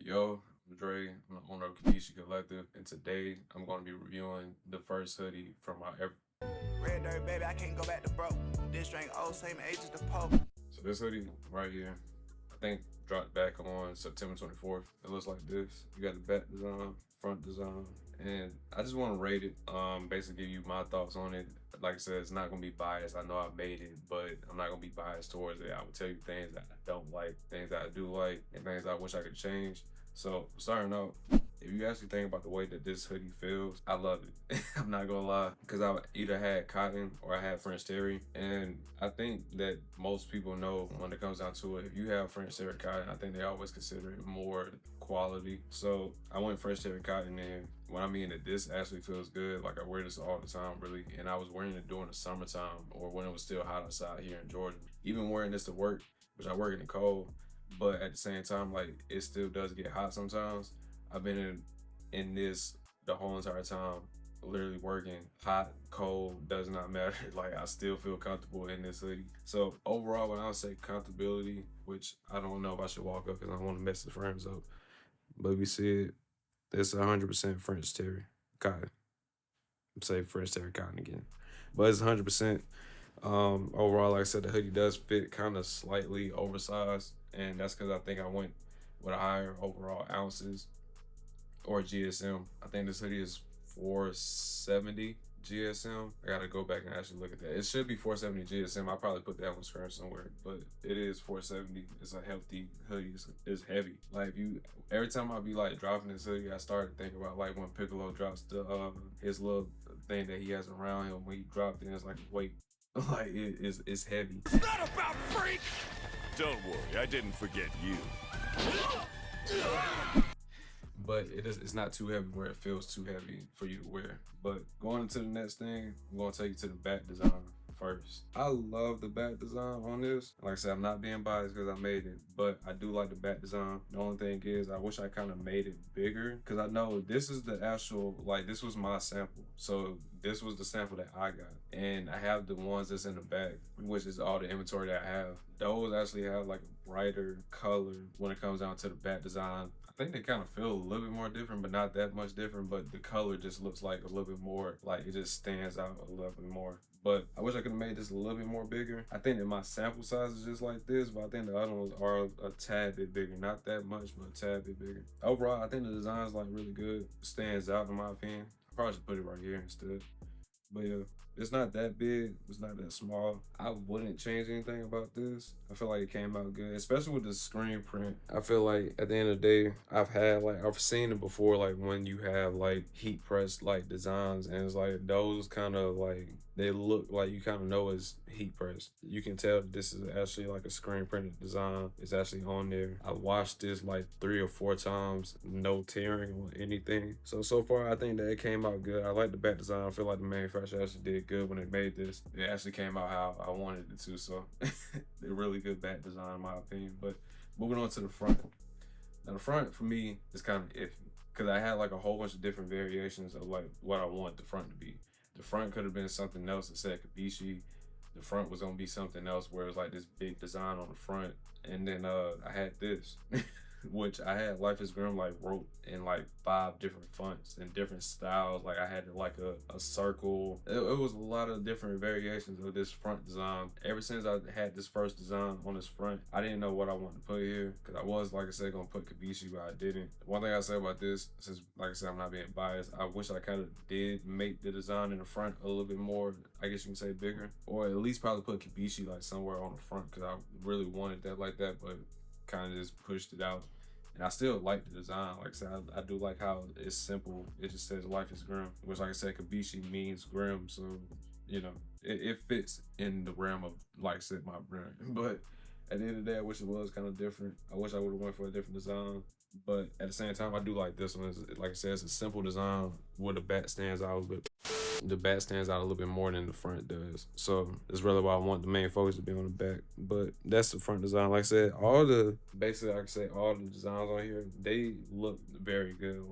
Yo, I'm Dre. I'm the owner of KIBISHI Collective, and today I'm going to be reviewing the first hoodie from my Red dirt, baby, I can't go back to broke. This drink old, same age as the Pope. So this hoodie right here, I think dropped back on September 24th. It looks like this. You got the back design, front design, and I just want to rate it. Basically give you my thoughts on it. Like I said, it's not gonna be biased. I know I made it, but I'm not gonna be biased towards it. I would tell you things that I don't like, things that I do like, and things I wish I could change. So starting out, if you actually think about the way that this hoodie feels, I love it. I'm not gonna lie, because I either had cotton or I had French terry, and I think that most people know when it comes down to it, if you have French terry cotton, I think they always consider it more quality. So I went French terry cotton, and when I mean that this actually feels good, like I wear this all the time, really, and I was wearing it during the summertime or when it was still hot outside here in Georgia. Even wearing this to work, which I work in the cold, but at the same time, like, it still does get hot sometimes. I've been in this the whole entire time, literally working, hot, cold, does not matter. Like, I still feel comfortable in this hoodie. So overall, when I say comfortability, which I don't know if I should walk up because I don't want to mess the frames up, but we see it, it's 100% French terry cotton. Say French terry cotton again, but it's 100%. Overall, like I said, the hoodie does fit kind of slightly oversized, and that's because I think I went with a higher overall ounces or GSM. I think this hoodie is 470 GSM. I gotta go back and actually look at that. It should be 470 GSM. I probably put that on screen somewhere, but it is 470. It's a healthy hoodie. It's heavy. Like, every time I be like dropping this hoodie, I start to think about like when Piccolo drops the his little thing that he has around him when he dropped it. It's like weight. Like, it's heavy. It's not about freak! Don't worry, I didn't forget you. But it's not too heavy where it feels too heavy for you to wear. But going into the next thing, I'm gonna take you to the back design first. I love the back design on this. Like I said, I'm not being biased because I made it, but I do like the back design. The only thing is I wish I kind of made it bigger, because I know this is the actual, like, this was my sample. So this was the sample that I got. And I have the ones that's in the back, which is all the inventory that I have. Those actually have like a brighter color when it comes down to the back design. I think they kind of feel a little bit more different, but not that much different. But the color just looks like a little bit more, like, it just stands out a little bit more. But I wish I could have made this a little bit more bigger. I think that my sample size is just like this, but I think the other ones are a tad bit bigger. Not that much, but a tad bit bigger. Overall, I think the design is like really good. It stands out in my opinion. I probably should put it right here instead. But yeah, it's not that big, it's not that small. I wouldn't change anything about this. I feel like it came out good, especially with the screen print. I feel like at the end of the day, I've seen it before, like when you have like heat pressed like designs, and it's like those kind of like, they look like you kind of know it's heat pressed. You can tell this is actually like a screen printed design. It's actually on there. I watched this like 3 or 4 times, no tearing or anything. So far I think that it came out good. I like the back design. I feel like the manufacturer actually did good when they made this. It actually came out how I wanted it to, so they're really good back design in my opinion. But moving on to the front. Now the front for me is kind of iffy, because I had like a whole bunch of different variations of like what I want the front to be. The front could have been something else that said KIBISHI. The front was gonna be something else where it was like this big design on the front. And then I had this, which I had Life is Grim like wrote in like 5 different fonts and different styles. Like I had like a circle. It was a lot of different variations of this front design. Ever since I had this first design on this front, I didn't know what I wanted to put here, because I was, like I said, gonna put KIBISHI, but I didn't. One thing I say about this, since like I said, I'm not being biased, I wish I kind of did make the design in the front a little bit more, I guess you can say bigger, or at least probably put KIBISHI like somewhere on the front, because I really wanted that like that, but kind of just pushed it out. And I still like the design. Like I said, I do like how it's simple. It just says Life is Grim, which, like I said, KIBISHI means grim. So, you know, it fits in the realm of, like I said, my brand. But at the end of the day, I wish it was kind of different. I wish I would have went for a different design. But at the same time, I do like this one. Like I said, it's a simple design where the back stands out a little bit. The back stands out a little bit more than the front does. So it's really why I want the main focus to be on the back. But that's the front design. Like I said, basically, I can say all the designs on here, they look very good.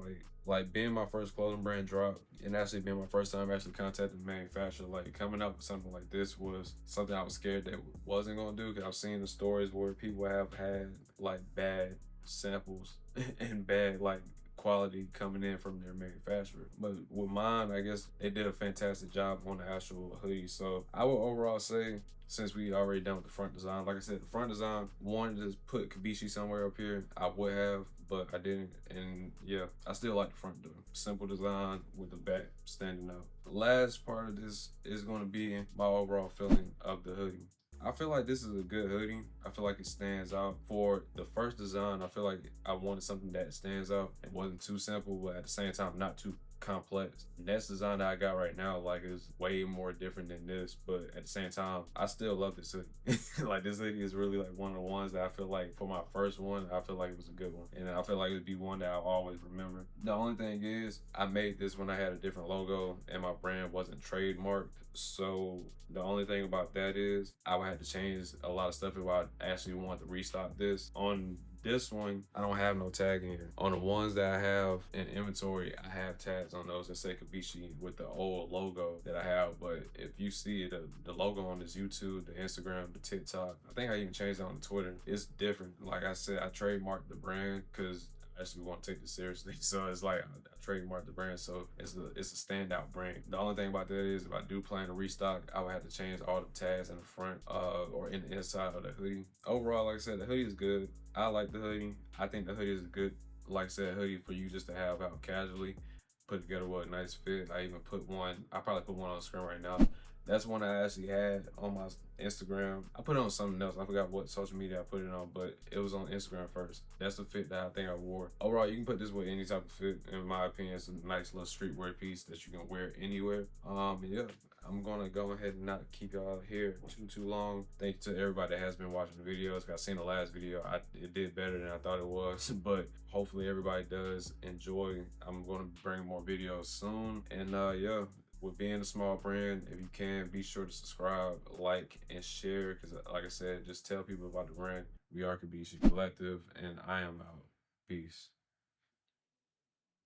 Like being my first clothing brand drop, and actually being my first time actually contacting the manufacturer, like coming up with something like this was something I was scared that wasn't gonna do, because I've seen the stories where people have had like bad samples and bad like quality coming in from their manufacturer. But with mine, I guess they did a fantastic job on the actual hoodie. So I would overall say, since we already done with the front design, like I said, the front design, wanted to put KIBISHI somewhere up here, I would have, but I didn't. And yeah, I still like the front though. Simple design with the back standing out. The last part of this is going to be my overall feeling of the hoodie. I feel like this is a good hoodie. I feel like it stands out. For the first design, I feel like I wanted something that stands out and wasn't too simple, but at the same time, not too complex. The next design that I got right now, like, is way more different than this, but at the same time, I still love this hoodie. Like, this hoodie is really like one of the ones that I feel like for my first one, I feel like it was a good one. And I feel like it'd be one that I'll always remember. The only thing is, I made this when I had a different logo and my brand wasn't trademarked. So the only thing about that is I would have to change a lot of stuff if I actually want to restock this. On this one, I don't have no tag in here. On the ones that I have in inventory, I have tags on those that say KIBISHI with the old logo that I have. But if you see the logo on this YouTube, the Instagram, the TikTok, I think I even changed it on Twitter, it's different. Like I said, I trademarked the brand because I actually want to take this seriously. So it's like I trademarked the brand, so it's a standout brand. The only thing about that is if I do plan to restock, I would have to change all the tags in the front or in the inside of the hoodie. Overall, like I said, the hoodie is good. I like the hoodie. I think the hoodie is a good, like I said, hoodie for you just to have out casually, put together with a nice fit. I even put one, I probably put one on the screen right now. That's one I actually had on my Instagram. I put it on something else. I forgot what social media I put it on, but it was on Instagram first. That's the fit that I think I wore. Overall, you can put this with any type of fit. In my opinion, it's a nice little streetwear piece that you can wear anywhere. Yeah, I'm gonna go ahead and not keep y'all here too long. Thank you to everybody that has been watching the videos. I seen the last video. It did better than I thought it was, but hopefully everybody does enjoy. I'm gonna bring more videos soon. And yeah, with being a small brand, if you can, be sure to subscribe, like, and share. Because like I said, just tell people about the brand. We are KIBISHI Collective, and I am out. Peace.